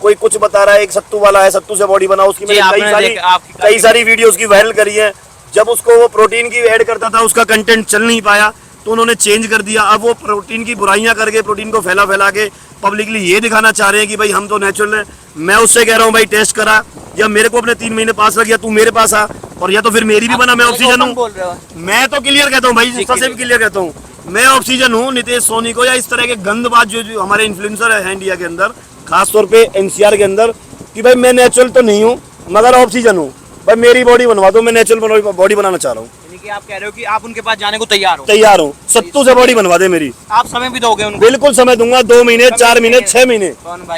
कोई कुछ बता रहा है, एक सत्तू वाला है, सत्तू से बॉडी बनाओ, उसकी मैंने कई सारी वीडियो उसकी वायरल करी है। जब उसको वो प्रोटीन की ऐड करता था, उसका कंटेंट चल नहीं पाया तो उन्होंने चेंज कर दिया। अब वो प्रोटीन की बुराइयां करके प्रोटीन को फैला फैला के पब्लिकली ये दिखाना चाह रहे हैं कि भाई हम तो नेचुरल हैं। मैं उससे कह रहा हूँ भाई टेस्ट करा, या मेरे को अपने 3 महीने पास रख, या तू मेरे पास आ, और या तो फिर मेरी भी बना, मैं ऑक्सीजन हूँ। मैं तो क्लियर कहता हूँ भाई, सबसे भी क्लियर कहता हूँ, मैं ऑक्सीजन हूँ। नितेश सोनी को या इस तरह के गंदबाज जो हमारे इन्फ्लुएंसर है इंडिया के अंदर, खासतौर पे एनसीआर के अंदर, कि भाई मैं नेचुरल तो नहीं हूँ मगर ऑक्सीजन हूँ, भाई मेरी बॉडी बनवा दो, मैं नेचुरल बॉडी बनाना चाह रहा हूँ। कि आप कह रहे हो कि आप उनके पास जाने को तैयार हो? तैयार हूँ, सत्तू से बॉडी बनवा दे मेरी। आप समय भी दोगे उनको? बिल्कुल समय दूंगा, 2 महीने, 4 महीने, 6 महीने।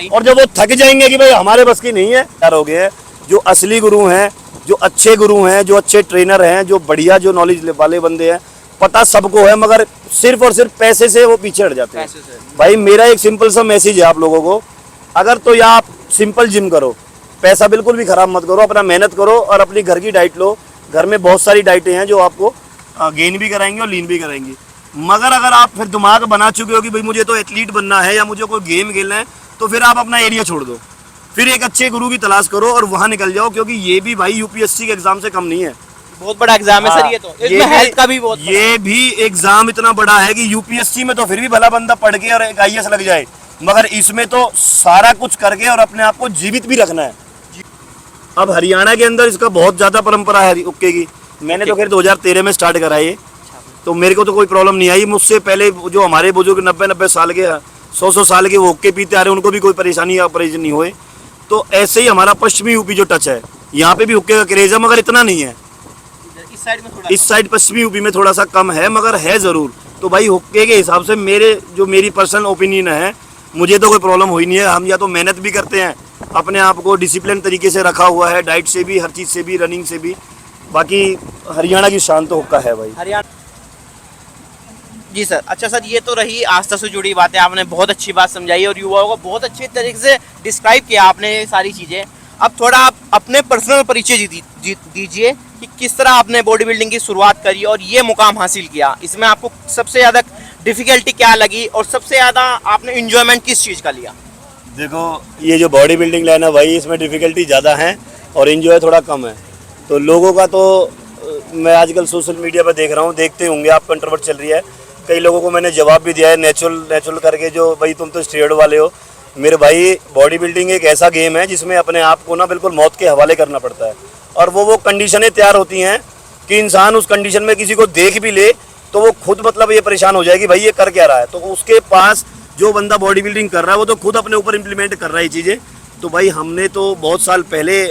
और जब वो थक जाएंगे कि भाई हमारे बस की नहीं है, तैयार हो गए हैं। जो असली गुरु हैं, जो अच्छे गुरु हैं, जो अच्छे ट्रेनर हैं, जो बढ़िया जो नॉलेज वाले बंदे हैं, पता सबको है, मगर सिर्फ और सिर्फ पैसे से वो पीछे हट जाते हैं। भाई मेरा एक सिंपल सा मैसेज है आप लोगों को, अगर तो या आप सिंपल जिम करो, पैसा बिल्कुल भी खराब मत करो, अपना मेहनत करो और अपनी घर की डाइट लो। घर में बहुत सारी डाइटें हैं जो आपको गेन भी कराएंगे और लीन भी कराएंगी। मगर अगर आप फिर दिमाग बना चुके हो कि भाई मुझे तो एथलीट बनना है या मुझे कोई गेम खेलना है, तो फिर आप अपना एरिया छोड़ दो, फिर एक अच्छे गुरु की तलाश करो और वहां निकल जाओ, क्योंकि ये भी भाई यूपीएससी के एग्जाम से कम नहीं है। बहुत बड़ा एग्जाम है सर ये तो। इसमें हेल्थ का भी बहुत, ये भी एग्जाम इतना बड़ा है कि यूपीएससी में तो फिर भी भला बंदा पढ़ के और एक आईएएस लग जाए, मगर इसमें तो सारा कुछ करके और अपने आप को जीवित भी रखना है। अब हरियाणा के अंदर इसका बहुत ज्यादा परंपरा है हुक्के की। मैंने तो खैर 2013 में स्टार्ट करा ये, तो मेरे को तो कोई प्रॉब्लम नहीं आई। मुझसे पहले जो हमारे बुजुर्ग 90-90 साल के, 100-100 साल के वो हुक्के पीते आ रहे हैं, उनको भी कोई परेशानी या परेशानी नहीं हुए। तो ऐसे ही हमारा पश्चिमी यूपी जो टच है, यहाँ पे भी हुक्के का क्रेज है, मगर इतना नहीं है। इस साइड पश्चिमी यूपी में थोड़ा सा कम है, मगर है जरूर। तो भाई हुक्के के हिसाब से मेरी पर्सनल ओपिनियन है, मुझे तो कोई प्रॉब्लम हुई नहीं है। हम या तो मेहनत भी करते हैं, अपने आप को डिसिप्लिन तरीके से रखा हुआ है, डाइट से भी, हर चीज़ से भी, रनिंग से भी। बाकी हरियाणा की शान तो हुक्का है भाई। हरियाणा जी सर। अच्छा सर, ये तो रही आस्था से जुड़ी बातें, आपने बहुत अच्छी बात समझाई और युवाओं को बहुत अच्छे तरीके से डिस्क्राइब किया आपने ये सारी चीज़ें। अब थोड़ा आप अपने पर्सनल परिचय दीजिए कि किस तरह आपने बॉडी बिल्डिंग की शुरुआत करी और ये मुकाम हासिल किया। इसमें आपको सबसे ज़्यादा डिफिकल्टी क्या लगी और सबसे ज़्यादा आपने इंजॉयमेंट किस चीज़ का लिया? देखो, ये जो बॉडी बिल्डिंग लाइन है भाई, इसमें डिफिकल्टी ज़्यादा है और इंजॉय थोड़ा कम है। तो लोगों का तो मैं आजकल सोशल मीडिया पर देख रहा हूँ, देखते होंगे आप, कंट्रोवर्ट चल रही है। कई लोगों को मैंने जवाब भी दिया है नेचुरल करके, जो भाई तुम तो स्टेरॉइड वाले हो। मेरे भाई, बॉडी बिल्डिंग एक ऐसा गेम है जिसमें अपने आप को ना बिल्कुल मौत के हवाले करना पड़ता है, और वो कंडीशनें तैयार होती हैं कि इंसान उस कंडीशन में किसी को देख भी ले तो वो खुद मतलब ये परेशान हो जाएगी भाई ये कर क्या रहा है। तो उसके पास जो बंदा बॉडी बिल्डिंग कर रहा है वो तो खुद अपने ऊपर इम्प्लीमेंट कर रहा है ये चीज़ें। तो भाई हमने तो बहुत साल पहले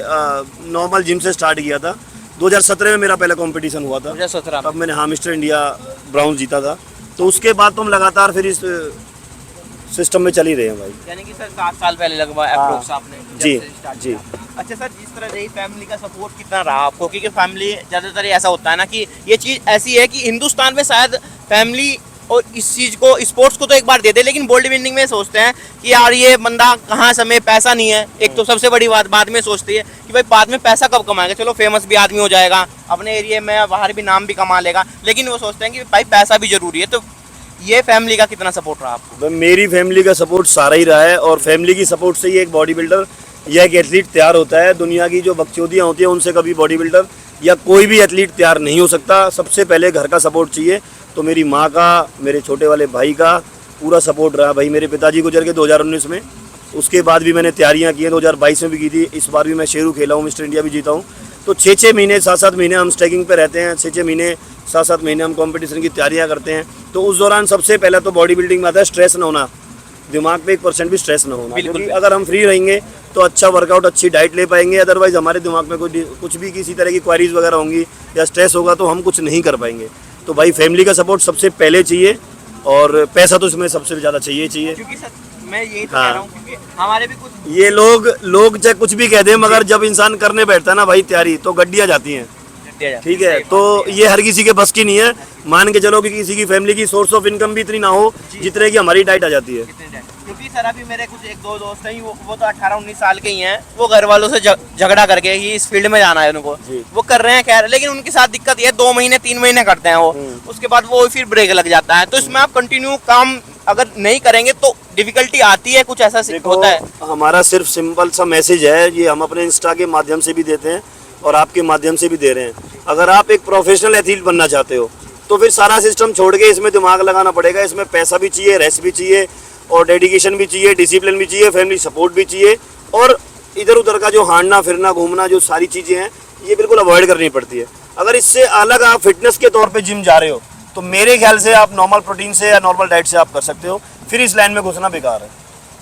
नॉर्मल जिम से स्टार्ट किया था। 2017 में मेरा पहला कंपटीशन हुआ था। 2017 तब मैंने मिस्टर इंडिया ब्राउन जीता था। तो उसके बाद तो हम लगातार फिर इस सिस्टम में चल ही रहे हैं भाई। यानी कि सर 7 साल पहले लगभग अप्रोक्स आपने जी जी। अच्छा सर, जिस तरह रही फैमिली का सपोर्ट कितना रहा आपको? क्योंकि फैमिली ज़्यादातर ऐसा होता है ना कि ये चीज़ ऐसी है कि हिंदुस्तान में शायद फैमिली और इस चीज़ को, स्पोर्ट्स को तो एक बार दे दे, लेकिन बॉडी बिल्डिंग में सोचते हैं कि यार ये बंदा कहाँ से, हमें पैसा नहीं है। एक तो सबसे बड़ी बात बाद में सोचती है कि भाई बाद में पैसा कब कमाएगा, चलो फेमस भी आदमी हो जाएगा, अपने एरिया में बाहर भी नाम भी कमा लेगा, लेकिन वो सोचते हैं कि भाई पैसा भी जरूरी है। तो ये फैमिली का कितना सपोर्ट रहा आपको? मेरी फैमिली का सपोर्ट सारा ही रहा है, और फैमिली की सपोर्ट से ही एक बॉडी बिल्डर या एक एथलीट तैयार होता है। दुनिया की जो बकचोदियाँ होती हैं उनसे कभी बॉडी बिल्डर या कोई भी एथलीट तैयार नहीं हो सकता। सबसे पहले घर का सपोर्ट चाहिए। तो मेरी माँ का, मेरे छोटे वाले भाई का पूरा सपोर्ट रहा। भाई मेरे पिताजी गुजर गए 2019 में, उसके बाद भी मैंने तैयारियाँ की हैं, 2022 में भी की थी, इस बार भी मैं शेरू खेला हूँ, मिस्टर इंडिया भी जीता हूँ। तो 6-6 महीने 7-7 महीने हम स्ट्रैकिंग पे रहते हैं, 6-6 महीने 7-7 महीने हम कंपटीशन की तैयारियाँ करते हैं। तो उस दौरान सबसे पहला तो बॉडी बिल्डिंग में आता है स्ट्रेस ना होना, दिमाग पे 1% भी स्ट्रेस ना होना। क्योंकि अगर हम फ्री रहेंगे तो अच्छा वर्कआउट, अच्छी डाइट ले पाएंगे। अदरवाइज हमारे दिमाग में कुछ भी किसी तरह की क्वारीज वगैरह होंगी या स्ट्रेस होगा तो हम कुछ नहीं कर पाएंगे। तो भाई फैमिली का सपोर्ट सबसे पहले चाहिए, और पैसा तो इसमें सबसे ज़्यादा चाहिए। क्योंकि सर मैं यही तो कह रहा हूँ, क्योंकि हमारे भी कुछ ये लोग चाहे कुछ भी कह दें, मगर जब इंसान करने बैठता है ना भाई तैयारी, तो गड्डियाँ जाती हैं। ठीक है, तो ये हर किसी के बस की नहीं है। मान के चलो कि किसी की फैमिली की सोर्स ऑफ इनकम भी इतनी ना हो जितने की हमारी डाइट आ जाती है। क्योंकि सर अभी मेरे कुछ 1-2 दोस्त हैं, वो तो 18-19 साल के ही हैं, वो घर वालों से झगड़ा करके ही इस फील्ड में जाना है उनको, वो कर रहे हैं खैर, लेकिन उनके साथ दिक्कत ये 2 महीने 3 महीने करते हैं वो, उसके बाद वो फिर ब्रेक लग जाता है। तो इसमें आप कंटिन्यू काम अगर नहीं करेंगे तो डिफिकल्टी आती है, कुछ ऐसा देखो, होता है? हमारा सिर्फ सिंपल सा मैसेज है, ये हम अपने इंस्टा के माध्यम से भी देते हैं और आपके माध्यम से भी दे रहे हैं। अगर आप एक प्रोफेशनल एथलीट बनना चाहते हो तो फिर सारा सिस्टम छोड़ के इसमें दिमाग लगाना पड़ेगा। इसमें पैसा भी चाहिए, रेस्ट भी चाहिए और डेडिकेशन भी चाहिए, डिसिप्लिन भी चाहिए, फैमिली सपोर्ट भी चाहिए और इधर उधर का जो हारना फिरना घूमना जो सारी चीज़ें हैं ये बिल्कुल अवॉइड करनी पड़ती है। अगर इससे अलग आप फिटनेस के तौर पे जिम जा रहे हो तो मेरे ख्याल से आप नॉर्मल प्रोटीन से या नॉर्मल डाइट से आप कर सकते हो, फिर इस लाइन में घुसना बेकार है।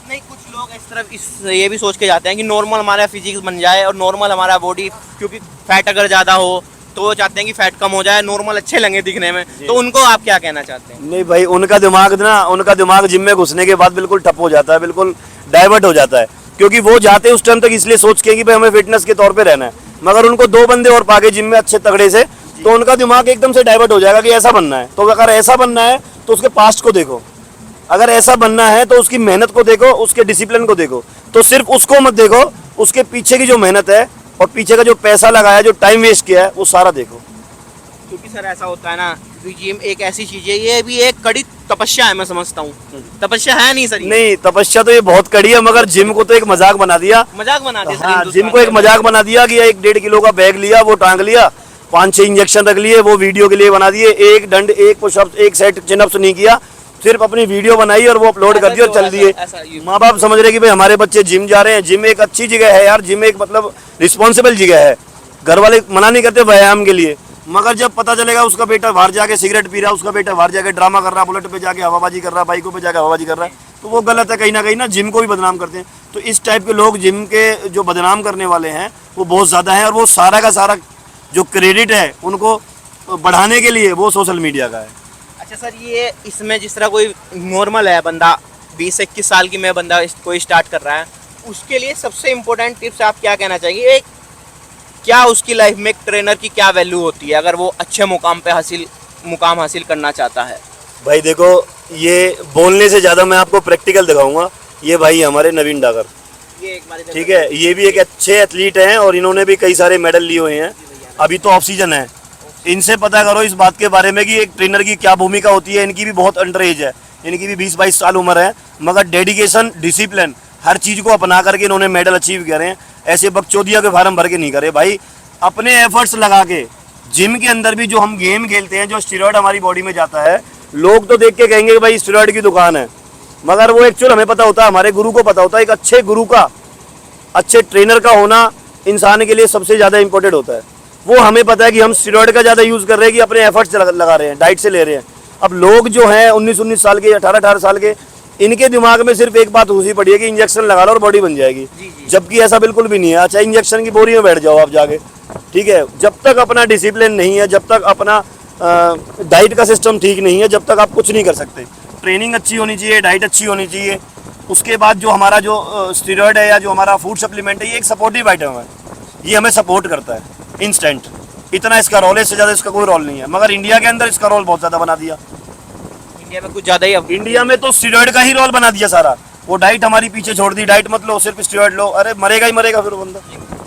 नहीं, कुछ लोग इस तरफ ये भी सोच के जाते हैं कि नॉर्मल हमारा फिजिक्स बन जाए और नॉर्मल हमारा बॉडी, क्योंकि फैट अगर ज़्यादा हो तो वो चाहते हैं कि फैट कम हो जाए, नॉर्मल अच्छे लगे दिखने में। तो उनको आप क्या कहना चाहते हैं? नहीं भाई, उनका दिमाग जिम में घुसने के बाद बिल्कुल ठप हो जाता है, बिल्कुल डाइवर्ट हो जाता है, क्योंकि वो जाते उस टाइम तक इसलिए सोच के कि भाई हमें फिटनेस के तौर पे रहना है, मगर उनको 2 बंदे और पाके जिम में अच्छे तगड़े से, तो उनका दिमाग एकदम से डाइवर्ट हो जाएगा कि ऐसा बनना है। तो अगर ऐसा बनना है तो उसके पास्ट को देखो, अगर ऐसा बनना है तो उसकी मेहनत को देखो, उसके डिसिप्लिन को देखो। तो सिर्फ उसको मत देखो, उसके पीछे की जो मेहनत है और पीछे का जो पैसा लगाया, जो टाइम वेस्ट किया है, वो सारा देखो। क्योंकि सर ऐसा होता है ना, जिम एक ऐसी चीज है, ये भी एक कड़ी तपस्या है, मैं समझता हूँ। तपस्या है नहीं सर? नहीं, तपस्या तो ये बहुत कड़ी है, मगर जिम को तो एक मजाक बना दिया। मजाक बना दिया सर हाँ, हिंदुस्तान जिम को एक में। मजाक बना दिया कि 1.5 किलो का बैग लिया, वो टांग लिया, 5-6 इंजेक्शन रख लिए, वो वीडियो के लिए बना दिए, एक दंड, एक पुशअप, एक सेट चिनअप्स नहीं किया, सिर्फ अपनी वीडियो बनाई और वो अपलोड कर दी और चल दिए। माँ बाप समझ रहे कि भाई हमारे बच्चे जिम जा रहे हैं। जिम एक अच्छी जगह है यार, जिम एक मतलब रिस्पॉन्सिबल जगह है, घर वाले मना नहीं करते व्यायाम के लिए, मगर जब पता चलेगा उसका बेटा बाहर जाके सिगरेट पी रहा है, उसका बेटा बाहर जाके ड्रामा कर रहा है, बुलेट पे जाके हवाबाजी कर रहा है, बाइकों पे जाके हवाबाजी कर रहा है, तो वो गलत है। कहीं ना जिम को भी बदनाम करते हैं। तो इस टाइप के लोग जिम के जो बदनाम करने वाले हैं वो बहुत ज़्यादा हैं, और वो सारा का सारा जो क्रेडिट है उनको बढ़ाने के लिए वो सोशल मीडिया का है। अच्छा सर, ये इसमें जिस तरह कोई नॉर्मल है बंदा, 20-21 साल की मैं बंदा कोई स्टार्ट कर रहा है, उसके लिए सबसे इम्पोर्टेंट टिप्स आप क्या कहना चाहिए? एक क्या उसकी लाइफ में एक ट्रेनर की क्या वैल्यू होती है अगर वो अच्छे मुकाम हासिल करना चाहता है? भाई देखो, ये बोलने से ज़्यादा मैं आपको प्रैक्टिकल दिखाऊंगा। ये भाई हमारे नवीन डागर, ये एक बार इधर ठीक है, ये भी एक अच्छे एथलीट हैं और इन्होंने भी कई सारे मेडल लिए हुए हैं। अभी तो ऑफ सीजन है, इनसे पता करो इस बात के बारे में कि एक ट्रेनर की क्या भूमिका होती है। इनकी भी बहुत अंडर एज है, इनकी भी 20-22 साल उम्र है, मगर डेडिकेशन, डिसिप्लिन, हर चीज़ को अपना करके इन्होंने मेडल अचीव करे हैं। ऐसे बकचोदिया के फार्म भर के नहीं करे भाई, अपने एफर्ट्स लगा के। जिम के अंदर भी जो हम गेम खेलते हैं, जो स्टेरॉयड हमारी बॉडी में जाता है, लोग तो देख के कहेंगे कि भाई स्टेरॉयड की दुकान है, मगर वो एक्चुअल हमें पता होता है, हमारे गुरु को पता होता है। एक अच्छे गुरु का, अच्छे ट्रेनर का होना इंसान के लिए सबसे ज़्यादा इंपॉर्टेंट होता है। वो हमें पता है कि हम स्टेरॉयड का ज़्यादा यूज़ कर रहे हैं कि अपने एफर्ट्स लगा रहे हैं, डाइट से ले रहे हैं। अब लोग जो हैं 19-19 साल के, 18-18 साल के, इनके दिमाग में सिर्फ एक बात घुसी पड़ी है कि इंजेक्शन लगा लो और बॉडी बन जाएगी, जबकि ऐसा बिल्कुल भी नहीं है। अच्छा, इंजेक्शन की बोरी में बैठ जाओ आप जाके, ठीक है, जब तक अपना डिसिप्लिन नहीं है, जब तक अपना डाइट का सिस्टम ठीक नहीं है, जब तक आप कुछ नहीं कर सकते। ट्रेनिंग अच्छी होनी चाहिए, डाइट अच्छी होनी चाहिए। उसके बाद जो हमारा जो स्टेरॉयड है या जो हमारा फूड सप्लीमेंट है, ये एक सपोर्टिव आइटम है, ये हमें सपोर्ट करता है इंस्टेंट, इतना इसका रोल है, इससे ज़्यादा इसका कोई रोल नहीं है। मगर इंडिया के अंदर इसका रोल बहुत ज़्यादा बना दिया। इंडिया में कुछ ज़्यादा ही, इंडिया में तो स्टेरॉयड का ही रोल बना दिया सारा। वो डाइट हमारी पीछे छोड़ दी, डाइट मत लो, सिर्फ स्टेरॉयड लो, अरे मरेगा ही मरेगा फिर वो बंदा,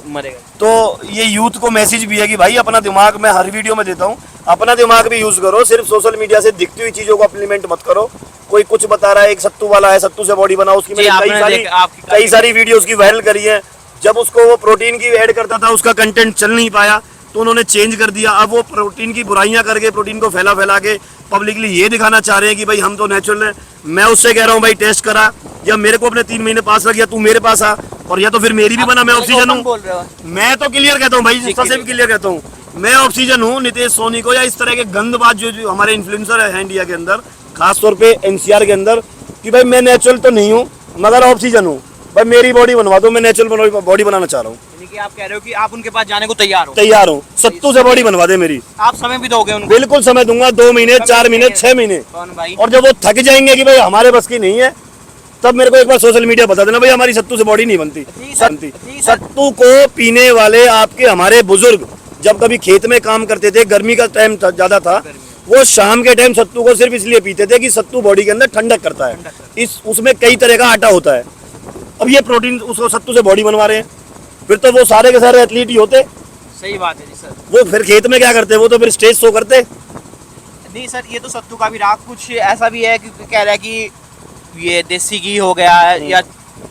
मरेगा। तो ये यूथ को मैसेज भी है कि भाई अपना दिमाग, मैं हर वीडियो में देता हूँ, अपना दिमाग भी यूज़ करो, सिर्फ सोशल मीडिया से दिखती हुई चीज़ों को इम्प्लीमेंट मत करो। कोई कुछ बता रहा है, एक सत्तू वाला है, सत्तू से बॉडी बनाओ, उसकी मैंने कई सारी वीडियो उसकी वायरल करी है। जब उसको वो प्रोटीन की ऐड करता था, उसका कंटेंट चल नहीं पाया तो उन्होंने चेंज कर दिया। अब वो प्रोटीन की बुराइयां करके, प्रोटीन को फैला के पब्लिकली ये दिखाना चाह रहे हैं कि भाई हम तो नेचुरल हैं। मैं उससे कह रहा हूँ भाई टेस्ट करा, या मेरे को अपने 3 महीने पास रख, या तू मेरे पास आ, और या तो फिर मेरी भी बना, मैं ऑक्सीजन हूँ। मैं तो क्लियर कहता हूँ भाई, सबसे भी क्लियर कहता हूँ, मैं ऑक्सीजन हूँ। नितेश सोनी को या इस तरह के गंदबाज जो हमारे इन्फ्लुएंसर है इंडिया के अंदर, खासतौर पे एनसीआर के अंदर, कि भाई मैं नेचुरल तो नहीं हूँ मगर ऑक्सीजन हूँ, भाई मेरी बॉडी बनवा दो, मैं नेचुरल बॉडी बनाना चाह रहा हूँ। आप कह रहे हो कि आप उनके पास जाने को तैयार हो? तैयार हूँ, सत्तू से बॉडी बनवा दे मेरी। आप समय भी दोगे उनको? बिल्कुल समय दूंगा, 2 महीने, 4 महीने, 6 महीने। कौन भाई? और जब वो थक जाएंगे कि भाई हमारे बस की नहीं है, तब मेरे को एक बार सोशल मीडिया बता देना भाई हमारी सत्तू से बॉडी नहीं बनती। सत्तू को पीने वाले आपके हमारे बुजुर्ग जब कभी खेत में काम करते थे, गर्मी का टाइम ज्यादा था, वो शाम के टाइम सत्तू को सिर्फ इसलिए पीते थे कि सत्तू बॉडी के अंदर ठंडक करता है। उसमें कई तरह का आटा होता है। अब ये प्रोटीन उसको सत्तू से बॉडी बनवा रहे हैं, फिर तो वो सारे के सारे एथलीट ही होते। सही बात है जी सर। वो फिर खेत में क्या करते, वो तो फिर स्टेज शो करते। नहीं सर, ये तो सत्तू का भी रहा, कुछ ऐसा भी है कि कह रहा है कि ये देसी घी हो गया या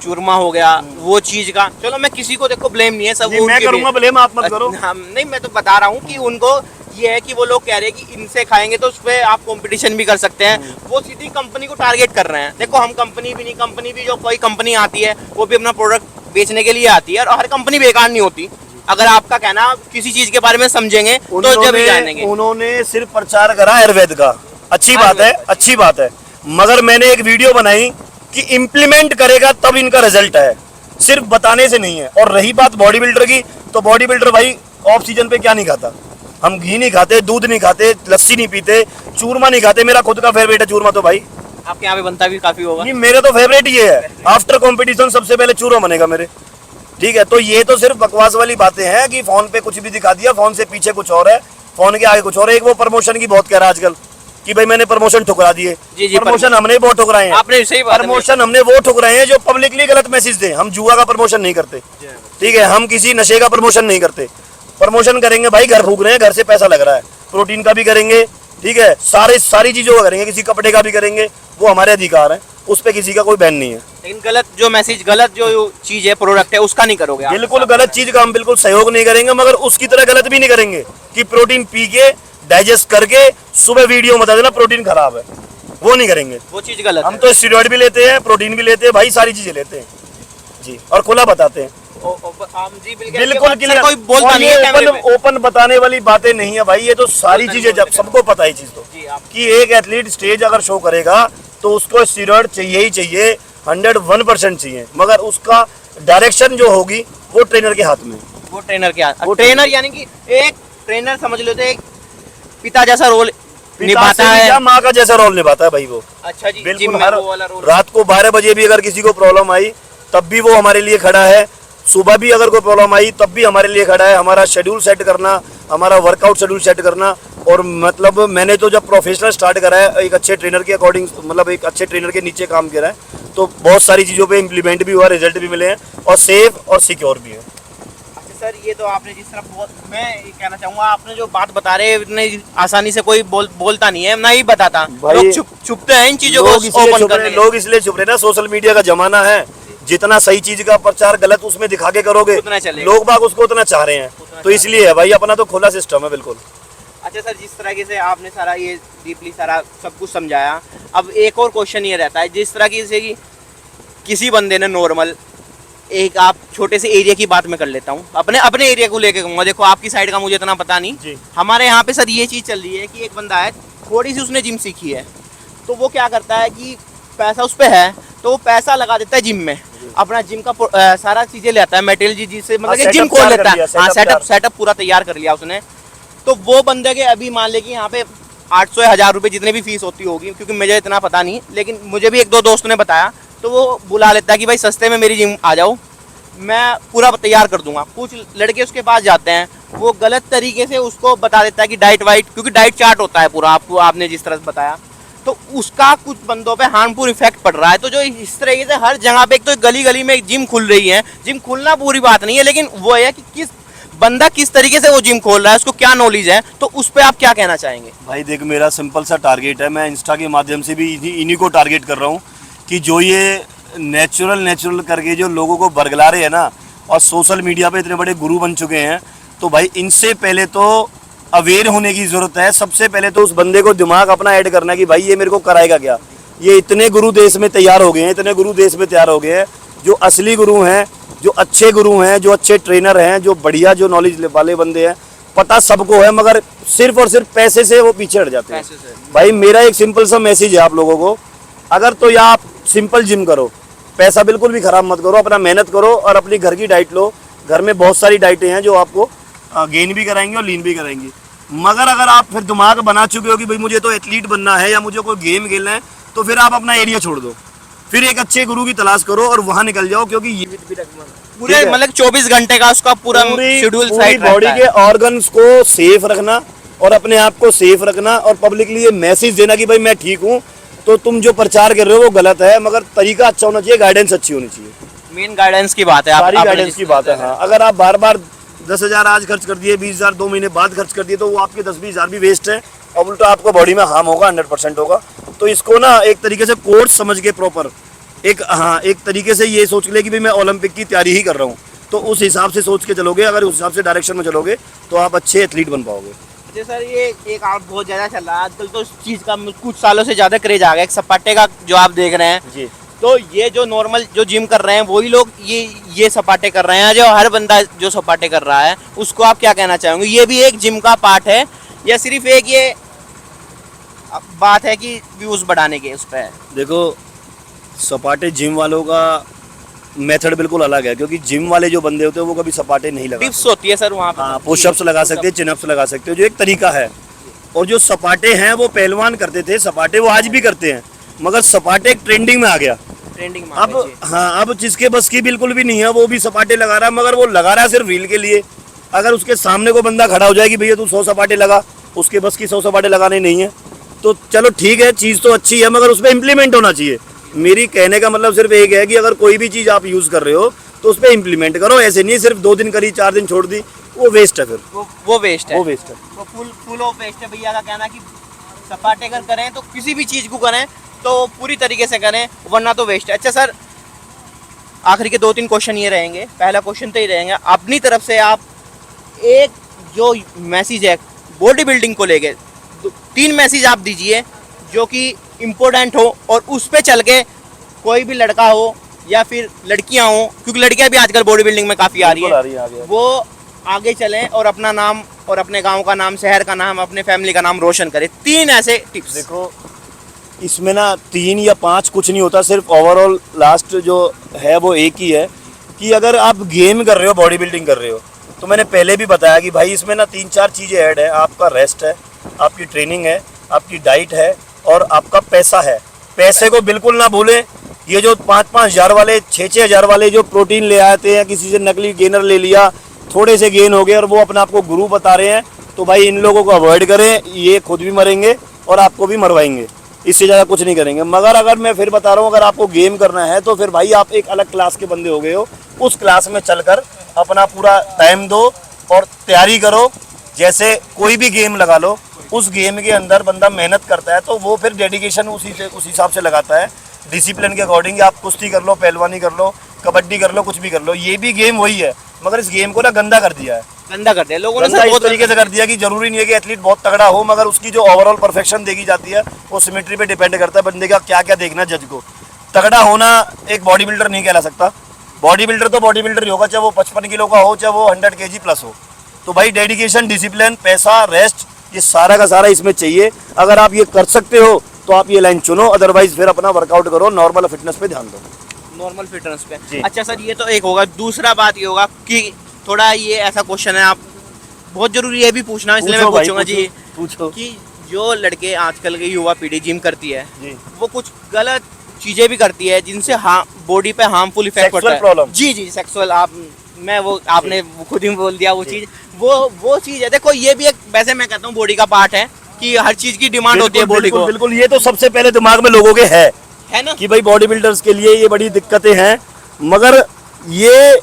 चूरमा हो गया वो चीज का, चलो मैं किसी को देखो ब्लेम नहीं है, सब नहीं, वो मैं उनके करूंगा भी- blame, आप मत करो। हाँ, नहीं मैं तो बता रहा हूँ कि उनको ये है कि वो लोग कह रहे हैं कि इनसे खाएंगे तो उस पर आप कंपटीशन भी कर सकते हैं, वो सीधी कंपनी को टारगेट कर रहे हैं। देखो हम कंपनी भी नहीं, कंपनी भी जो कोई कंपनी आती है वो भी अपना प्रोडक्ट बेचने के लिए आती है, और हर कंपनी बेकार नहीं होती। अगर आपका कहना किसी चीज के बारे में समझेंगे तो जब ही जानेंगे। उन्होंने सिर्फ प्रचार करा आयुर्वेद का, अच्छी बात है, अच्छी बात है, मगर मैंने एक वीडियो बनाई कि इम्प्लीमेंट करेगा तब इनका रिजल्ट है, सिर्फ बताने से नहीं है। और रही बात बॉडी बिल्डर की, तो बॉडी बिल्डर भाई ऑफ सीजन पे क्या नहीं खाता, हम घी नहीं खाते, दूध नहीं खाते, लस्सी नहीं पीते, चूरमा नहीं खाते। मेरा खुद का फेवरेट है चूरमा, तो भाई आपके यहाँ पे बनता भी काफी होगा। नहीं, मेरा तो फेवरेट ये है, आफ्टर कंपटीशन सबसे पहले चूरमा बनेगा मेरे। ठीक है, तो ये तो सिर्फ बकवास वाली बातें हैं कि फोन पे कुछ भी दिखा दिया, फोन से पीछे कुछ और है, फोन के आगे कुछ और है। एक वो प्रमोशन की बहुत कह रहा है आजकल कि भाई मैंने प्रमोशन ठुकरा दिए। जी, जी, प्रमोशन हमने बहुत ठुकराए हैं, आपने सही बात है। प्रमोशन हमने वो ठुकराए हैं जो पब्लिकली गलत मैसेज दे। हम जुआ का प्रमोशन नहीं करते, ठीक है, हम किसी नशे का प्रमोशन नहीं करते। प्रमोशन करेंगे भाई, घर फूक रहे हैं, घर से पैसा लग रहा है, प्रोटीन का भी करेंगे, ठीक है, सारी चीजों का करेंगे, किसी कपड़े का भी करेंगे, वो हमारे अधिकार है, उस पर किसी का कोई बैन नहीं है। लेकिन गलत जो मैसेज, गलत जो चीज है, प्रोडक्ट है, उसका नहीं करोगे आप। बिल्कुल गलत चीज का हम बिल्कुल सहयोग नहीं करेंगे, मगर उसकी तरह गलत भी नहीं करेंगे कि प्रोटीन पी के डाइजेस्ट करके सुबह वीडियो बता देना प्रोटीन खराब है, वो नहीं करेंगे। वो चीज गलत हम है। तो स्टेरॉइड भी लेते हैं, प्रोटीन भी लेते हैं भाई, सारी चीजें लेते हैं जी, और खुला बताते हैं। जी बिल्कुल क्लियर, कोई बोलता नहीं है कैमरे पे। ओपन बताने वाली बातें नहीं है भाई, ये तो सारी चीजें जब सबको पता है चीज तो जी, आप कि एक एथलीट स्टेज अगर शो करेगा तो उसको स्टेरॉइड चाहिए ही चाहिए, 101% चाहिए, मगर उसका डायरेक्शन जो होगी वो ट्रेनर के हाथ में। वो ट्रेनर के हाथ, वो ट्रेनर यानी कि एक ट्रेनर समझ लो तो एक पिता जैसा रोल पिता निभाता से भी है। क्या, माँ का जैसा रोल निभाता है भाई वो। अच्छा जी, जिम बिल्कुल, में हर वो वाला रोल। रात को 12 बजे भी अगर किसी को प्रॉब्लम आई तब भी वो हमारे लिए खड़ा है, सुबह भी अगर कोई प्रॉब्लम आई तब भी हमारे लिए खड़ा है। हमारा शेड्यूल सेट करना, हमारा वर्कआउट शेड्यूल सेट करना, और मतलब मैंने तो जब प्रोफेशनल स्टार्ट करा है एक अच्छे ट्रेनर के अकॉर्डिंग, मतलब एक अच्छे ट्रेनर के नीचे काम करा है, तो बहुत सारी चीज़ों पे इम्प्लीमेंट भी हुआ, रिजल्ट भी मिले हैं, और सेफ और सिक्योर भी है। अच्छा सर, ये तो आपने जिस तरह बहुत, मैं ये कहना चाहूंगा, आपने जो बात बता रहे हैं इतने आसानी से कोई बोलता नहीं है, ना ही बताता, भाई, लोग छुपते हैं इन चीजों को ओपन करने के। लोग इसलिए छुप रहे ना, सोशल मीडिया का जमाना है, जितना सही चीज का प्रचार गलत उसमें दिखा के करोगे उतना चलेगा। लोग बाग उसको उतना चाह रहे हैं, तो इसलिए है भाई, अपना तो खुला सिस्टम है बिल्कुल। अच्छा सर, जिस तरीके से आपने सारा ये डीपली सारा सब कुछ समझाया, अब एक और क्वेश्चन ये रहता है, जिस तरह की जैसे कि किसी बंदे ने नॉर्मल एक, आप छोटे से एरिया की बात मैं कर लेता हूँ, अपने एरिया को लेके कहूँगा, देखो आपकी साइड का मुझे इतना पता नहीं जी। हमारे यहाँ पे सर ये चीज़ चल रही है कि एक बंदा है, थोड़ी सी उसने जिम सीखी है, तो वो क्या करता है कि पैसा उस पर है तो वो पैसा लगा देता है जिम में, अपना जिम का सारा चीज़ें लेता है मटेरियल, जिससे मतलब कि जिम खोल लेता है, हाँ सेटअप पूरा तैयार कर लिया उसने। तो वो बंदे के अभी मान ले कि यहाँ पे 800 या 1000 रुपये जितने भी फीस होती होगी, क्योंकि मुझे इतना पता नहीं, लेकिन मुझे भी एक दो दोस्त ने बताया, तो वो बुला लेता है कि भाई सस्ते में मेरी जिम आ जाओ, मैं पूरा तैयार कर दूंगा। कुछ लड़के उसके पास जाते हैं, वो गलत तरीके से उसको बता देता है कि डाइट वाइट, क्योंकि डाइट चार्ट होता है पूरा, आपको आपने जिस तरह से बताया, तो उसका कुछ बंदों पे हार्मफुल इफेक्ट पड़ रहा है। तो जो इस तरीके से हर जगह पे, एक तो गली गली में जिम खुल रही है, जिम खुलना पूरी बात नहीं है, लेकिन वो है कि किस बंदा किस तरीके से वो जिम खोल रहा है, उसको क्या नॉलेज है, तो उस पर आप क्या कहना चाहेंगे? भाई देख, मेरा सिंपल सा टारगेट है, मैं इंस्टा के माध्यम से भी इन्हीं को टारगेट कर रहा हूँ कि जो ये नेचुरल करके जो लोगों को बरगला रहे हैं ना, और सोशल मीडिया पे इतने बड़े गुरु बन चुके हैं, तो भाई इनसे पहले तो अवेयर होने की ज़रूरत है। सबसे पहले तो उस बंदे को दिमाग अपना ऐड करना है कि भाई ये मेरे को कराएगा क्या। ये इतने गुरु देश में तैयार हो गए हैं, इतने गुरु देश में तैयार हो गए हैं, जो असली गुरु हैं, जो अच्छे गुरु हैं, जो अच्छे ट्रेनर हैं, जो बढ़िया जो नॉलेज वाले बंदे हैं, पता सबको है, मगर सिर्फ और सिर्फ पैसे से वो पीछे हट जाते हैं। भाई मेरा एक सिंपल सा मैसेज है आप लोगों को, अगर तो या आप सिंपल जिम करो, पैसा बिल्कुल भी खराब मत करो, अपना मेहनत करो और अपनी घर की डाइट लो। घर में बहुत सारी डाइटें हैं जो आपको गेन भी कराएंगी और लीन भी कराएंगी। मगर अगर आप फिर दिमाग बना चुके हो कि भाई मुझे तो एथलीट बनना है या मुझे कोई गेम खेलना है, तो फिर आप अपना एरिया छोड़ दो, फिर एक अच्छे गुरु की तलाश करो और वहाँ निकल जाओ, क्योंकि ये पूरे मतलब 24 घंटे का उसका पूरा शेड्यूल साइड बॉडी के ऑर्गन्स को सेफ रखना और अपने आप को सेफ रखना और पब्लिकली ये मैसेज देना कि भाई मैं ठीक हूँ। तो तुम जो प्रचार कर रहे हो वो गलत है, मगर तरीका अच्छा होना चाहिए, गाइडेंस अच्छी होनी चाहिए। मेन गाइडेंस की बात है, सारी गाइडेंस की बात है। हाँ, अगर आप बार बार 10,000 आज खर्च कर दिए, 20,000 2 महीने बाद खर्च कर दिए, तो वो आपके 10-20 हज़ार भी वेस्ट है और उल्टा आपको बॉडी में हार्म होगा, 100% होगा। तो इसको ना एक तरीके से कोर्स समझ के प्रॉपर एक तरीके से ये सोच ले कि भाई मैं ओलंपिक की तैयारी ही कर रहा हूँ, तो उस हिसाब से सोच के चलोगे, अगर उस हिसाब से डायरेक्शन में चलोगे तो आप अच्छे एथलीट बन पाओगे। अच्छा सर, ये एक आउट बहुत ज़्यादा चल रहा है आजकल, तो इस चीज़ का कुछ सालों से ज़्यादा क्रेज आ गया, एक सपाटे का जो आप देख रहे हैं। जी। तो ये जो नॉर्मल जो जिम कर रहे हैं वही लोग ये सपाटे कर रहे हैं, जो हर बंदा जो सपाटे कर रहा है उसको आप क्या कहना चाहेंगे? ये भी एक जिम का पार्ट है या सिर्फ एक ये बात है कि व्यूज बढ़ाने के उस पर है? देखो, सपाटे जिम वालों का मेथड बिल्कुल अलग है, क्योंकि जिम वाले जो बंदे होते हैं वो कभी सपाटे नहीं लगा टिप्स होती है सर वहाँ पे। हाँ, पुशअप्स लगा सकते हैं, चिनअप्स लगा सकते हो, जो एक तरीका है। और जो सपाटे हैं वो पहलवान करते थे, सपाटे वो आज भी करते हैं, मगर सपाटे एक ट्रेंडिंग में आ गया। ट्रेंडिंग में अब हाँ, अब जिसके बस की बिल्कुल भी नहीं है वो भी सपाटे लगा रहा है, मगर वो लगा रहा है सिर्फ रील के लिए। अगर उसके सामने को बंदा खड़ा हो जाए कि भैया तू 100 सपाटे लगा, उसके बस की 100 सपाटे लगाने नहीं है, तो चलो ठीक है, चीज़ तो अच्छी है, मगर उसमें इम्प्लीमेंट होना चाहिए। मेरी कहने का मतलब सिर्फ एक है कि अगर कोई भी चीज़ आप यूज़ कर रहे हो तो उस पर इम्प्लीमेंट करो, ऐसे नहीं सिर्फ 2 दिन करी 4 दिन छोड़ दी, वो वेस्ट है। फिर वो वेस्ट है, वो वेस्ट है, वो फुल ऑफ वेस्ट है। भैया का कहना कि सपाटे अगर करें तो किसी भी चीज़ को करें तो पूरी तरीके से करें, वरना तो वेस्ट है। अच्छा सर, आखिरी के 2-3 क्वेश्चन ये रहेंगे। पहला क्वेश्चन तो ये रहेंगे, अपनी तरफ से आप एक जो मैसेज है बॉडी बिल्डिंग को लेके 3 मैसेज आप दीजिए जो कि इम्पोर्टेंट हो, और उस पे चल के कोई भी लड़का हो या फिर लड़कियां हो, क्योंकि लड़कियां भी आजकल बॉडी बिल्डिंग में काफ़ी आ रही है, वो आगे चलें और अपना नाम और अपने गांव का नाम, शहर का नाम, अपने फैमिली का नाम रोशन करें। 3 ऐसे टिप्स। देखो, इसमें ना 3 या 5 कुछ नहीं होता, सिर्फ ओवरऑल लास्ट जो है वो एक ही है कि अगर आप गेम कर रहे हो, बॉडी बिल्डिंग कर रहे हो, तो मैंने पहले भी बताया कि भाई इसमें ना 3-4 चीज़ें ऐड है। आपका रेस्ट है, आपकी ट्रेनिंग है, आपकी डाइट है और आपका पैसा है। पैसे को बिल्कुल ना भूलें। ये जो 5-5 हज़ार वाले, 6-6 हज़ार वाले जो प्रोटीन ले आते हैं, किसी से नकली गेनर ले लिया, थोड़े से गेन हो गए और वो अपने आप को गुरु बता रहे हैं, तो भाई इन लोगों को अवॉइड करें। ये खुद भी मरेंगे और आपको भी मरवाएंगे, इससे ज़्यादा कुछ नहीं करेंगे। मगर अगर मैं फिर बता रहा हूँ, अगर आपको गेम करना है तो फिर भाई आप एक अलग क्लास के बंदे हो गए हो, उस क्लास में चलकर अपना पूरा टाइम दो और तैयारी करो। जैसे कोई भी गेम लगा लो, उस गेम के अंदर बंदा मेहनत करता है तो वो फिर डेडिकेशन उस हिसाब से लगाता है, डिसिप्लिन के अकॉर्डिंग। आप कुश्ती कर लो, पहलवानी कर लो, कबड्डी कर लो, कुछ भी कर लो, ये भी गेम वही है, मगर इस गेम को ना गंदा कर दिया है। गंदा कर दिया लोगों ने गंदा इस तरीके से कर दिया कि जरूरी नहीं है कि एथलीट बहुत तगड़ा हो, मगर उसकी जो ओवरऑल परफेक्शन देखी जाती है वो सिमेट्री पे डिपेंड करता है बंदे का क्या क्या देखना। जज को तगड़ा होना एक बॉडी बिल्डर नहीं कहला सकता। बॉडी बिल्डर तो बॉडी बिल्डर ही होगा, चाहे वो 55 किलो का हो, चाहे वो 100 kg प्लस हो। तो भाई डेडिकेशन, डिसिप्लिन, पैसा, रेस्ट, ये सारा का सारा इसमें चाहिए। अगर आप ये कर सकते हो तो आप ये लाइन चुनो, अदरवाइज फिर अपना वर्कआउट करो, नॉर्मल फिटनेस पे ध्यान दो। नॉर्मल फिटनेस पे। जी। अच्छा सर, ये तो एक होगा। दूसरा बात ये होगा कि थोड़ा ये ऐसा क्वेश्चन है, आप बहुत जरूरी है भी पूछना, इसलिए मैं पूछूंगा जी, पूछो कि जो लड़के आजकल की युवा पीढ़ी जिम करती है जी, वो कुछ गलत चीजें भी करती है जिनसे बॉडी पे हार्मफुल इफेक्ट पड़ता है। प्रॉब्लम। जी जी, सेक्सुअल, आपने खुद ही बोल दिया वो चीज, वो चीज है। देखो, ये भी एक, वैसे मैं कहता हूँ बॉडी का पार्ट है कि हर चीज की डिमांड होती है बॉडी को। बिल्कुल, ये तो सबसे पहले दिमाग में लोगों के है ना कि भाई बॉडी बिल्डर्स के लिए ये बड़ी दिक्कतें हैं, मगर ये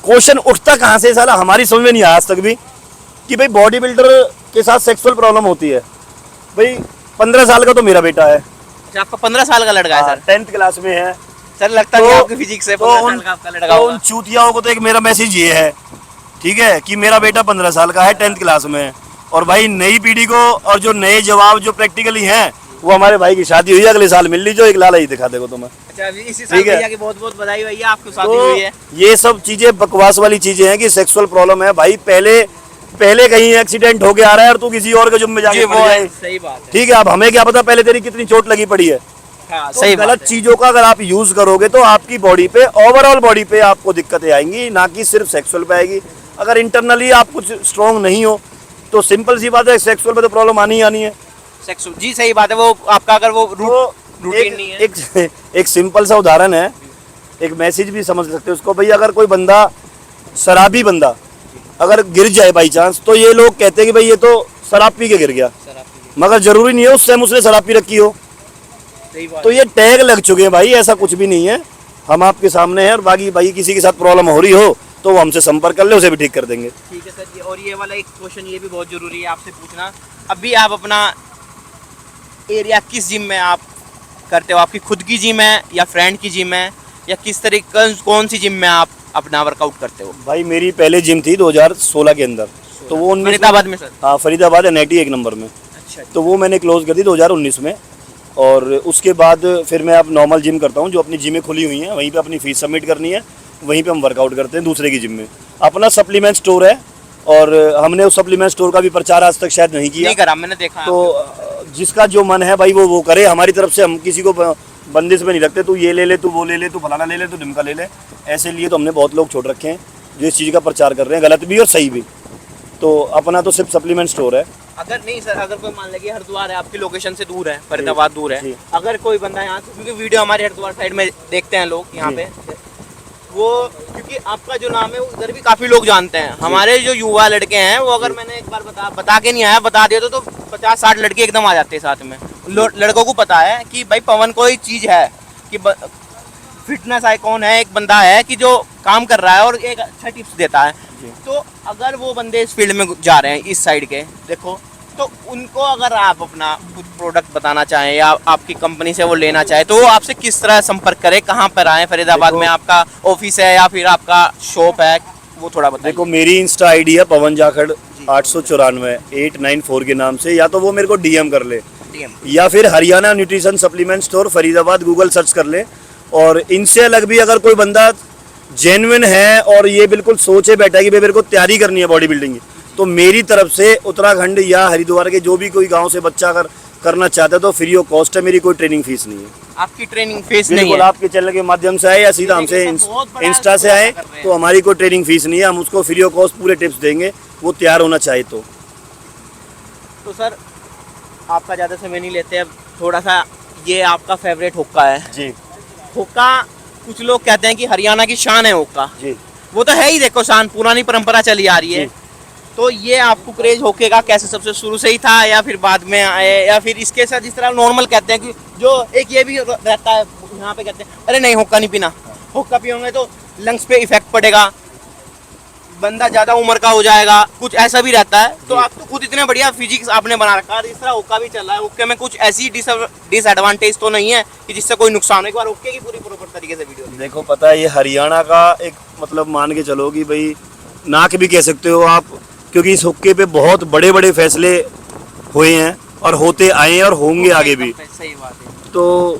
क्वेश्चन उठता कहाँ से साला, हमारी समझ में नहीं आया आज तक भी कि भाई बॉडी बिल्डर के साथ सेक्सुअल प्रॉब्लम होती है। भाई 15 साल का तो मेरा बेटा है। अच्छा, आपका 15 साल का लड़का है सर? 10th क्लास में है सर, लगता तो- नहीं आपकी फिजिक्स से 15 साल का आपका लड़का तो होगा। उन चूतियाओं को तो एक मेरा मैसेज ये है, ठीक है, कि मेरा बेटा 15 साल का है, 10th क्लास में है। और भाई नई पीढ़ी को और जो नए जवाब जो प्रैक्टिकली हैं, वो हमारे भाई की शादी हुई है, अगले साल मिल लीजिए, एक लाला ही दिखा देगा तुम्हें। अच्छा, अभी इसी साल भैया की बहुत बहुत बधाई भैया, आपकी शादी तो हुई है। ये सब चीजें बकवास वाली चीजें हैं कि सेक्सुअल प्रॉब्लम है। भाई पहले कहीं एक्सीडेंट हो के आ रहा है और तू किसी और के जुम्मे जाके पड़ जाए, सही बात है। ठीक है। अब हमें क्या पता पहले तेरी कितनी चोट लगी पड़ी है। हाँ, तो सही गलत बात है। चीजों का अगर आप यूज करोगे तो आपकी बॉडी पे, ओवरऑल बॉडी पे आपको दिक्कतें आएंगी, ना कि सिर्फ सेक्सुअल पे आएगी। अगर इंटरनली आप कुछ स्ट्रॉन्ग नहीं हो तो सिंपल सी बात है, सेक्सुअल पे तो प्रॉब्लम आनी ही आनी है। सेक्सुअल, जी सही बात है। वो आपका अगर वो रूटीन नहीं है। एक सिंपल सा उदाहरण है, एक मैसेज भी समझ सकते हो उसको। भाई अगर कोई बंदा, शराबी बंदा अगर गिर जाए बाई चांस, तो ये लोग कहते हैं कि भाई ये तो शराब पी के गिर गया, मगर जरूरी नहीं है उस टाइम उसने शराब पी रखी हो। सही बात तो ये टैग लग चुके हैं भाई, ऐसा कुछ भी नहीं है। हम आपके सामने हैं, और बाकी भाई किसी के साथ प्रॉब्लम हो रही हो तो वो हमसे संपर्क कर ले, उसे भी ठीक कर देंगे। ठीक है सर जी। और ये वाला एक क्वेश्चन ये भी बहुत जरूरी है आपसे पूछना, अभी आप अपना एरिया किस जिम में आप करते हो? आपकी खुद की जिम है या फ्रेंड की जिम है, या किस तरीके कौन सी जिम में आप अपना वर्कआउट करते हो? भाई मेरी पहले जिम थी 2016 के अंदर, तो वो 19 फरीदाबाद में सर? हाँ फरीदाबाद NIT 1 नंबर में। अच्छा, तो वो मैंने क्लोज कर दी 2019 में, और उसके बाद फिर मैं अब नॉर्मल जिम करता हूँ। जो अपनी जिमें खुली हुई हैं वहीं पे अपनी फीस सबमिट करनी है, वहीं पे हम वर्कआउट करते हैं दूसरे की जिम में। अपना सप्लीमेंट स्टोर है, और हमने उस सप्लीमेंट स्टोर का भी प्रचार आज तक शायद नहीं किया। नहीं करा, मैंने देखा। तो जिसका जो मन है भाई वो करे। हमारी तरफ से हम किसी को बंदिश में नहीं रखते, तू ये ले ले, तू वो ले ले, तू फलाना ले ले, तू ढिमका ले ले। ऐसे लिए तो हमने बहुत लोग छोड़ रखे हैं जो इस चीज़ का प्रचार कर रहे हैं, गलत भी और सही भी। तो अपना तो सिर्फ सप्लीमेंट स्टोर है। अगर नहीं सर, अगर कोई मान लीजिए हरिद्वार है, आपकी लोकेशन से दूर है, फरीदाबाद दूर है, जी। अगर कोई बंदा यहाँ से, क्योंकि वीडियो हमारे हरिद्वार साइड में देखते हैं लोग यहाँ जी। पे, वो क्योंकि आपका जो नाम है वो इधर भी काफी लोग जानते हैं। हमारे जो युवा लड़के हैं वो, अगर मैंने एक बार बता के नहीं आया, बता दिया तो 50-60 लड़के एकदम आ जाते हैं साथ में। लड़कों को पता है कि भाई पवन कोई चीज है कि फिटनेस आइकॉन है, एक बंदा है कि जो काम कर रहा है और एक अच्छा टिप्स देता है। तो अगर वो बंदे इस फील्ड में जा रहे हैं, इस साइड के देखो, तो उनको अगर आप अपना कुछ प्रोडक्ट बताना चाहें या आपकी कंपनी से वो लेना चाहे, तो वो आपसे किस तरह संपर्क करें? कहाँ पर आए? फरीदाबाद में आपका ऑफिस है या फिर आपका शॉप है? वो थोड़ा बताइए। देखो मेरी इंस्टा ID है पवन जाखड़ 894 894 के नाम से। या तो वो मेरे को DM कर ले, या फिर Haryana nutrition supplement store Faridabad Google search कर ले। और इनसे अलग भी अगर कोई बंदा जेन्युइन है और ये बिल्कुल सोचे बैठा है कि भाई मेरे को तैयारी करनी है बॉडी बिल्डिंग की, तो मेरी तरफ से उत्तराखंड या हरिद्वार के जो भी कोई गांव से बच्चा अगर करना चाहता है तो फ्री ऑफ कॉस्ट है। मेरी कोई ट्रेनिंग फीस नहीं है। आपकी ट्रेनिंग फीस नहीं बिल्कुल है? आपके चैनल के माध्यम से आए या सीधा हमसे इंस्टा से आए तो हमारी कोई ट्रेनिंग फीस नहीं है। हम उसको फ्री ऑफ कॉस्ट पूरे टिप्स देंगे, वो तैयार होना चाहे तो। तो सर आपका ज़्यादा समय नहीं लेते, अब थोड़ा सा, ये आपका फेवरेट हुक्का है जी हुक्का। कुछ लोग कहते हैं कि हरियाणा की शान है हुक्का। जी। वो तो है ही, देखो शान, पुरानी परंपरा चली आ रही है। जी। तो ये आपको क्रेज होके का कैसे, सबसे शुरू से ही था या फिर बाद में आए, या फिर इसके साथ जिस तरह नॉर्मल कहते हैं कि जो एक ये भी रहता है यहाँ पे, कहते हैं अरे नहीं हुक्का नहीं पीना, हुक्का पियोगे तो लंग्स पे इफेक्ट पड़ेगा, बंदा ज्यादा उम्र का हो जाएगा, कुछ ऐसा भी रहता है। तो आप तो खुद इतने बढ़िया फिजिक्स आपने बना रखा है, इस तरह हुक्का भी चल रहा है, हुक्के में कुछ ऐसी डिसएडवांटेज तो नहीं है कि जिससे कोई नुकसान हो? एक बार हुक्के की पूरी प्रॉपर तरीके से वीडियो देखो पता है ये हरियाणा का एक मतलब मान के चलो कि भाई नाक भी कह सकते हो आप, क्योंकि इस हुक्के पे बहुत बड़े बड़े फैसले हुए हैं और होते आए हैं और होंगे आगे भी। सही बात है। तो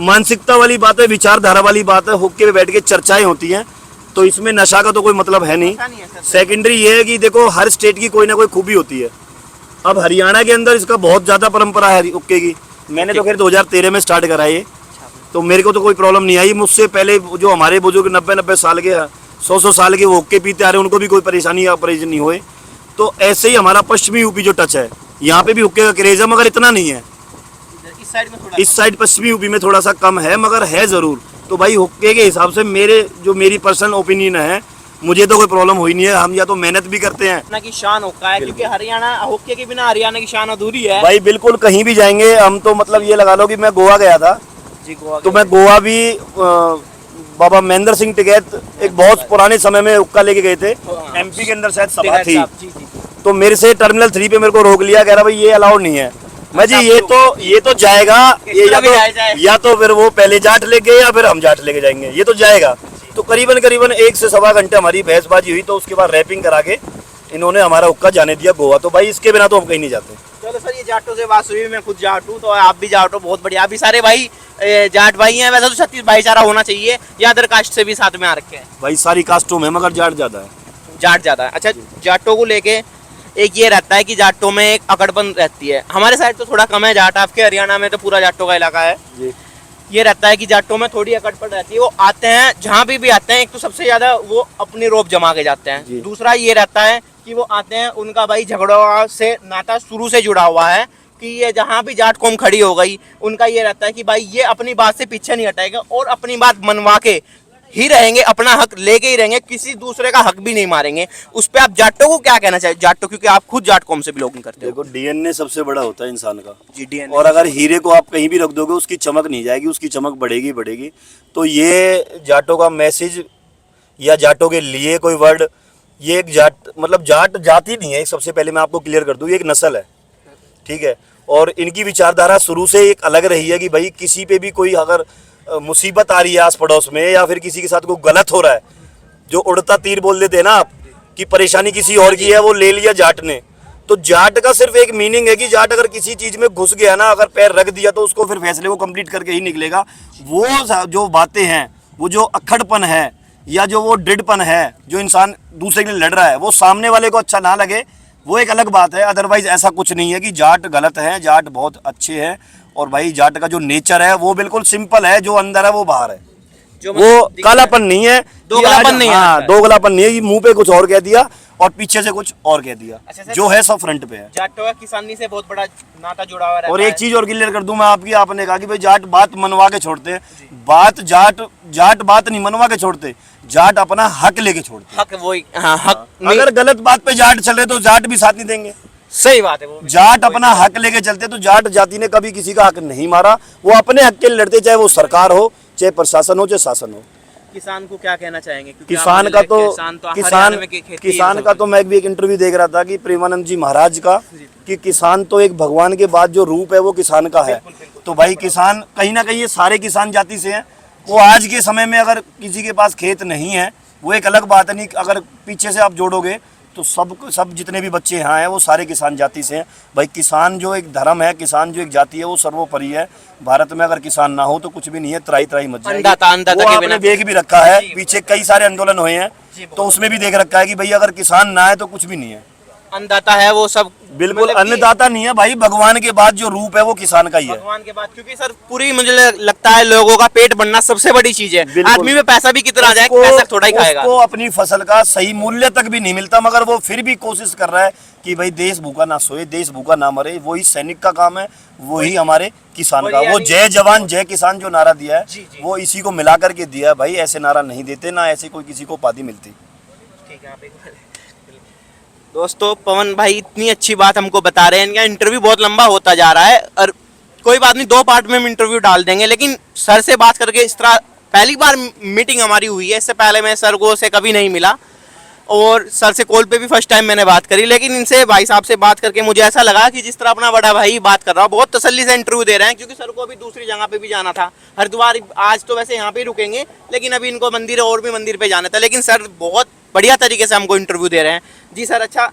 मानसिकता वाली बात है, विचारधारा वाली बात है, हुक्के पे बैठ के चर्चाएं होती हैं, तो इसमें नशा का तो कोई मतलब है नहीं। सेकेंडरी ये है कि देखो हर स्टेट की कोई ना कोई खूबी होती है। अब हरियाणा के अंदर इसका बहुत ज़्यादा परंपरा है हुक्के की। मैंने तो खैर 2013 में स्टार्ट करा ये, तो मेरे को तो कोई प्रॉब्लम नहीं आई। मुझसे पहले जो हमारे बुजुर्ग 90-90 साल के, 100-100 साल के वो हुक्के पीते आ रहे हैं, उनको भी कोई परेशानी या परेशानी नहीं हुए। तो ऐसे ही हमारा पश्चिमी यूपी जो टच है, यहाँ पे भी हुक्के का क्रेज है, मगर इतना नहीं है। इस साइड पश्चिमी यूपी में थोड़ा सा कम है, मगर है ज़रूर। तो भाई हुक्के के हिसाब से मेरी पर्सनल ओपिनियन है, मुझे तो कोई प्रॉब्लम हुई नहीं है। हम या तो मेहनत भी करते हैं ना, की शान हुक्का है, क्योंकि हरियाणा हुक्के के बिना हरियाणा की शान अधूरी है भाई। बिल्कुल कहीं भी जाएंगे हम तो मतलब ये लगा लो कि मैं गोवा गया था जी। गोवा तो मैं गोवा भी बाबा महेंद्र सिंह टिकैत एक बहुत पुराने समय में हुक्का लेके गए थे, MP के अंदर शायद सभा थी। तो मेरे से टर्मिनल 3 पे मेरे को रोक लिया, कह रहा भाई ये अलाउड नहीं है। मैं जी ये तो जाएगा, ये या तो फिर वो पहले जाट लेके गए या फिर हम जाट लेके जाएंगे, ये तो जाएगा। तो करीबन 1 से सवा घंटे हमारी बहसबाजी हुई, तो उसके बाद रैपिंग करा के इन्होंने हमारा हुक्का जाने दिया गोवा। तो भाई इसके बिना तो हम कहीं नहीं जाते। चलो सर, ये जाटों से बात हुई, मैं खुद जाट हूँ, तो आप भी जाट हो, बहुत बढ़िया। अभी सारे भाई जाट भाई हैं, वैसे तो 36 भाईचारा होना चाहिए, या अदर कास्ट से भी साथ में आ रखे हैं? भाई सारी कास्टों में, मगर जाट ज्यादा है। जाट ज्यादा है। अच्छा, जाटों को लेके एक ये रहता है कि जाटों में एक अकड़पन रहती है। हमारे साइड तो थोड़ा कम है जाट, आपके हरियाणा में तो पूरा जाटों का इलाका है जी। ये रहता है कि जाटों में थोड़ी अकड़पन रहती है। वो आते हैं जहाँ भी आते हैं, एक तो सबसे ज्यादा वो अपनी रोब जमा के जाते हैं। दूसरा ये रहता है कि वो आते हैं, उनका भाई झगड़ों से नाता शुरू से जुड़ा हुआ है कि ये जहाँ भी जाट कौम खड़ी हो गई, उनका ये रहता है कि भाई ये अपनी बात से पीछे नहीं हटाएगा और अपनी बात मनवा के ही रहेंगे, अपना हक लेके ही रहेंगे, किसी दूसरे का हक भी नहीं मारेंगे। उस पे आप जाटों को क्या कहना चाहिए? जाटों, क्योंकि आप खुद जाट कौम से बिलोंग करते हो। देखो DNA सबसे बड़ा होता है इंसान का जी, DNA। और अगर हीरे को आप कहीं भी रख दोगे उसकी चमक नहीं जाएगी, उसकी चमक बढ़ेगी बढ़ेगी। तो ये जाटों का मैसेज या जाटों के लिए कोई वर्ड, ये एक जाट मतलब जाट जाति नहीं है। सबसे पहले मैं आपको क्लियर कर दूं, ये एक नस्ल है, ठीक है। और इनकी विचारधारा शुरू से एक अलग रही है कि भाई किसी पे भी कोई अगर मुसीबत आ रही है आस पड़ोस में या फिर किसी के साथ कोई गलत हो रहा है, जो उड़ता तीर बोल देते हैं ना आप, कि परेशानी किसी और की है, वो ले लिया जाट ने। तो जाट का सिर्फ एक मीनिंग है कि जाट अगर किसी चीज में घुस गया ना, अगर पैर रख दिया, तो उसको फिर फैसले को कंप्लीट करके ही निकलेगा। वो जो बातें हैं, वो जो अक्खड़पन है या जो वो दृढ़पन है, जो इंसान दूसरे के लिए लड़ रहा है, वो सामने वाले को अच्छा ना लगे, वो एक अलग बात है। अदरवाइज ऐसा कुछ नहीं है कि जाट गलत है, जाट बहुत अच्छे हैं। और भाई जाट का जो नेचर है वो बिल्कुल सिंपल है, जो अंदर है वो बाहर है, जो वो कालापन नहीं है, दोगलापन नहीं है। हाँ, दोगलापन नहीं है कि मुंह पे कुछ और कह दिया और पीछे से कुछ और कह दिया। अच्छा सर, जो है सब फ्रंट पे है। जाटों का किसानी से बहुत बड़ा नाता जुड़ा हुआ रहता और है। एक चीज और क्लियर कर दूं मैं आपकी, आपने कहा कि भाई जाट बात मनवा के छोड़ते हैं, बात जाट बात नहीं मनवा के छोड़ते, जाट अपना हक लेके छोड़ते हैं। हक वही, हाँ, हक नहीं, अगर गलत बात पे जाट चले तो जाट भी साथ नहीं देंगे। सही बात है वो भी। जाट अपना हक लेके चलते, तो जाट जाति ने कभी किसी का हक नहीं मारा, वो अपने हक के लिए लड़ते, चाहे वो सरकार हो, चाहे प्रशासन हो, चाहे शासन हो। किसान को क्या कहना चाहेंगे? क्योंकि किसान आप का मुझे तो हरियाणा में खेती किसान का तो मैं भी एक इंटरव्यू देख रहा था कि प्रेमानंद जी महाराज का, कि किसान तो एक भगवान के बाद जो रूप है वो किसान का है। तो भाई किसान कहीं ना कहीं ये सारे किसान जाति से हैं। वो आज के समय में अगर किसी के पास खेत नहीं है, वो एक अलग बात है, नहीं अगर पीछे से आप जोड़ोगे तो सब जितने भी बच्चे यहाँ हैं वो सारे किसान जाति से हैं। भाई किसान जो एक धर्म है, किसान जो एक जाति है, वो सर्वोपरि है। भारत में अगर किसान ना हो तो कुछ भी नहीं है, त्राही त्राही मच जाएगी। अन्नदाता वो के आपने बिना देख भी रखा है, पीछे कई सारे आंदोलन हुए हैं, तो उसमें भी देख रखा है कि भाई अगर किसान ना है तो कुछ भी नहीं है। अन्नदाता है वो सब, बिल्कुल मतलब कि अन्नदाता नहीं है भाई, भगवान के बाद जो रूप है वो किसान का ही है। भगवान के बाद। क्योंकि सर पूरी मुझे लगता है लोगों का पेट भरना सबसे बड़ी चीज है। बिल्कुल। आदमी में पैसा भी कितना आ जाए, पैसा थोड़ा ही खाएगा। उसको अपनी फसल का सही मूल्य तक भी नहीं मिलता, मगर वो फिर भी कोशिश कर रहा है कि भाई देश भूखा ना सोए, देश भूखा ना मरे। वही सैनिक का काम है, वही हमारे किसान का। वो जय जवान जय किसान जो नारा दिया है, वो इसी को मिला करके दिया है। भाई ऐसे नारा नहीं देते, ना ऐसे कोई किसी को उपाधि मिलती। ठीक है, आप एक दोस्तों पवन भाई इतनी अच्छी बात हमको बता रहे हैं, इनका इंटरव्यू बहुत लंबा होता जा रहा है और कोई बात नहीं, 2 पार्ट में हम इंटरव्यू डाल देंगे। लेकिन सर से बात करके इस तरह पहली बार मीटिंग हमारी हुई है, इससे पहले मैं सर को से कभी नहीं मिला और सर से कॉल पे भी फर्स्ट टाइम मैंने बात करी। लेकिन इनसे भाई साहब से बात करके मुझे ऐसा लगा कि जिस तरह अपना बड़ा भाई बात कर रहा हो, बहुत तसल्ली से इंटरव्यू दे रहे हैं। क्योंकि सर को अभी दूसरी जगह पे भी जाना था, हरिद्वार। आज तो वैसे यहाँ पे ही रुकेंगे, लेकिन अभी इनको मंदिर और भी मंदिर पे जाना था। लेकिन सर बहुत बढ़िया तरीके से हमको इंटरव्यू दे रहे हैं। जी सर, अच्छा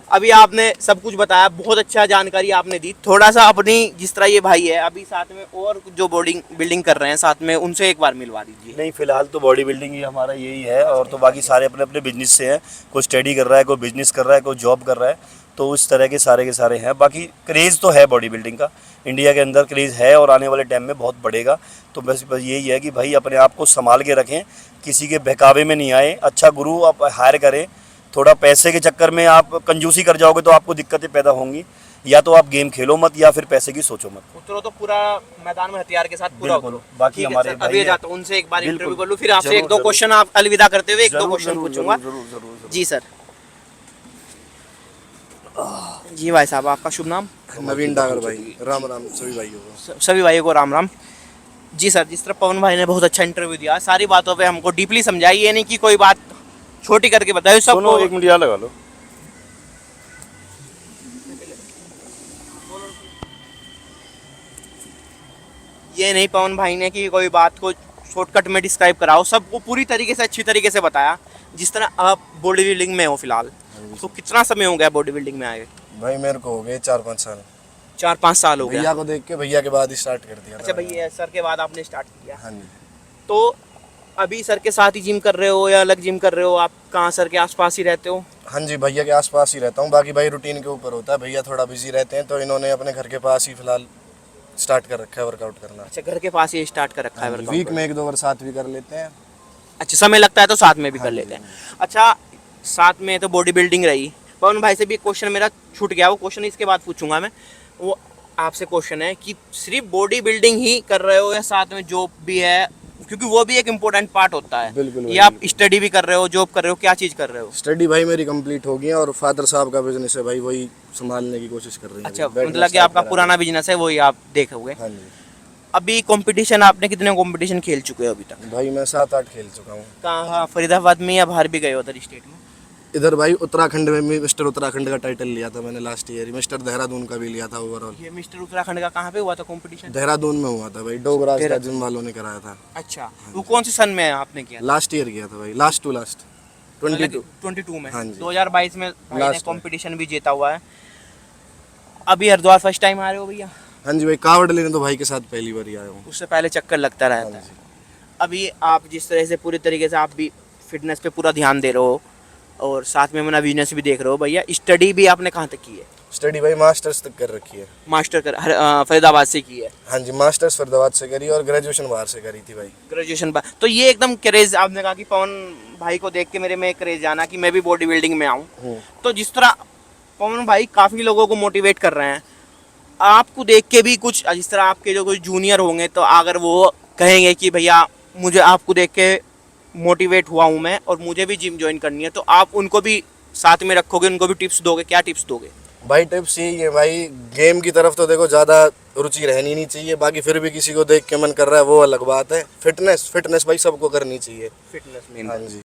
अभी आपने सब कुछ बताया, बहुत अच्छा जानकारी आपने दी। थोड़ा सा अपनी, जिस तरह ये भाई है अभी साथ में और जो बिल्डिंग कर रहे हैं साथ में, उनसे एक बार मिलवा दीजिए। नहीं, फिलहाल तो बॉडी बिल्डिंग ही हमारा यही है, और तो बाकी सारे अपने अपने बिजनेस से हैं। कोई स्टडी कर रहा है, कोई बिजनेस कर रहा है, कोई जॉब कर रहा है, तो उस तरह के सारे हैं। बाकी क्रेज़ तो है बॉडी बिल्डिंग का, इंडिया के अंदर क्रेज़ है और आने वाले टाइम में बहुत बढ़ेगा। तो बस यही है कि भाई अपने आप को संभाल के रखें, किसी के बहकावे में नहीं आए, अच्छा गुरु आप हायर करें। थोड़ा पैसे के चक्कर में आप कंजूसी कर जाओगे तो आपको दिक्कतें पैदा होंगी। या तो आप गेम खेलो मत, या फिर पैसे की सोचो मत। उतरो तो पूरा मैदान में हथियार के साथ पूरा बिल्कुल। उतरो। बाकी ठीक है हमारे सर, भाई अभी हैं। जाता हूं, उनसे एक बार बिल्कुल। इंटरव्यू कर लूं, फिर आपसे जरूर, 1-2 जरूर। क्वेश्चन आप अलविदा करते हुए 1-2 जरूर, क्वेश्चन जरूर, पूछूंगा। जरूर। जी सर। जी भाई साहब, आपका शुभ नाम? नवीन डागर भाई। राम राम सभी भाइयों को। सभी भाइयों को राम राम। जी सर, जिस तरह पवन भाई ने बहुत अच्छा इंटरव्यू दिया, सारी बातों पे हमको डीपली समझाई, ये नहीं कि कोई बात छोटी करके बताई सुनो, सबको। 1 मिनट यहाँ लगा लो। ये नहीं पवन भाई ने कि कोई बात को शॉर्टकट में डिस्क्राइब कराओ, सबको पूरी तरीके से अच्छी तरीके से बताया। जिस तरह आप बॉडी बिल्डिंग में हो फिलहाल, तो कितना समय हो गया बॉडी बिल्डिंग में आए? भाई मेरे को हो गए 4-5 साल। 4-5 साल हो गया। भैया को देख के भैया के बाद स्टार्ट कर दिया। अच्छा भैया, सर के बाद आपने स्टार्ट किया। हाँ जी। तो अभी सर के साथ ही जिम कर रहे हो या अलग जिम कर रहे हो? आप कहाँ सर के आसपास ही रहते हो? हाँ जी, भैया के आसपास ही रहता हूँ। बाकी भाई रूटीन के ऊपर होता है, भैया थोड़ा बिजी रहते हैं, तो इन्होंने अपने घर के पास ही फिलहाल स्टार्ट कर रखा है वर्कआउट करना। अच्छा, घर के पास ही स्टार्ट कर रखा है वर्कआउट? वीक में 1-2 बार साथ भी कर लेते हैं। अच्छा, समय लगता है तो साथ में भी कर लेते हैं। अच्छा, साथ में तो बॉडी बिल्डिंग रही। पवन भाई से भी एक क्वेश्चन मेरा छूट गया, वो क्वेश्चन इसके बाद पूछूंगा मैं। वो आपसे क्वेश्चन है कि सिर्फ बॉडी बिल्डिंग ही कर रहे हो या साथ में जॉब भी है? क्योंकि वो भी एक इम्पोर्टेंट पार्ट होता है। बिल्कुल। या आप स्टडी भी कर रहे हो, जॉब कर रहे हो, क्या चीज़ कर रहे हो? स्टडी भाई मेरी कंप्लीट हो गई है और फादर साहब का बिजनेस है भाई, वही संभालने की कोशिश कर रही है। अच्छा, मतलब कि आपका पुराना बिजनेस है, वही आप देखोगे। हाँ जी। अभी कंपटीशन, आपने कितने कंपटीशन खेल चुके हो अभी तक? भाई मैं 7-8 खेल चुका हूँ। कहाँ, फरीदाबाद में या बाहर भी गए हो अदर स्टेट में? इधर भाई उत्तराखंड में भी मिस्टर उत्तराखंड का टाइटल लिया था मैंने लास्ट ईयर। मिस्टर देहरादून का भी लिया था ओवरऑल। ये मिस्टर उत्तराखंड का कहाँ पे हुआ था कंपटीशन? देहरादून में हुआ था भाई, डोगराज का जिम वालों ने कराया था। अच्छा, वो कौन से सन में आपने किया? लास्ट ईयर किया था भाई, लास्ट टू लास्ट 22। 22 में। हाँ जी। 2022 में भाई ने Last में। कंपटीशन भी जीता हुआ है। अभी हरिद्वार फर्स्ट टाइम आ रहे हो भैया? हाँ जी भाई, कावड़ लेने तो भाई के साथ पहली बार ही आया हूँ। उससे पहले चक्कर लगता रहता हाँ है। जी। अभी आप जिस तरह से पूरी तरीके से आप भी फिटनेस पे पूरा ध्यान दे रहे हो और साथ में अपना बिजनेस भी देख रहे हो भैया, स्टडी भी आपने कहाँ तक की है? स्टडी भाई मास्टर्स तक कर रखी है। मास्टर फरीदाबाद से की है। हाँ जी, मास्टर्स फरीदाबाद से करी और ग्रेजुएशन बाहर से करी थी भाई। ग्रेजुएशन पर तो ये एकदम क्रेज, आपने कहा कि पवन भाई को देख के मेरे में क्रेज जाना कि मैं भी बॉडी बिल्डिंग में आऊँ। तो जिस तरह पवन भाई काफ़ी लोगों को मोटिवेट कर रहे हैं, आपको देख के भी कुछ जिस तरह आपके जो कोई जूनियर होंगे तो अगर वो कहेंगे कि भैया मुझे आपको देख के मोटिवेट हुआ हूँ मैं और मुझे भी जिम ज्वाइन करनी है, तो आप उनको भी साथ में रखोगे, उनको भी टिप्स दोगे? क्या टिप्स दोगे? भाई टिप्स यही है भाई, गेम की तरफ तो देखो ज़्यादा रुचि रहनी नहीं चाहिए, बाकी फिर भी किसी को देख के मन कर रहा है वो अलग बात है। फिटनेस भाई सबको करनी चाहिए। Fitness main. हाँ जी।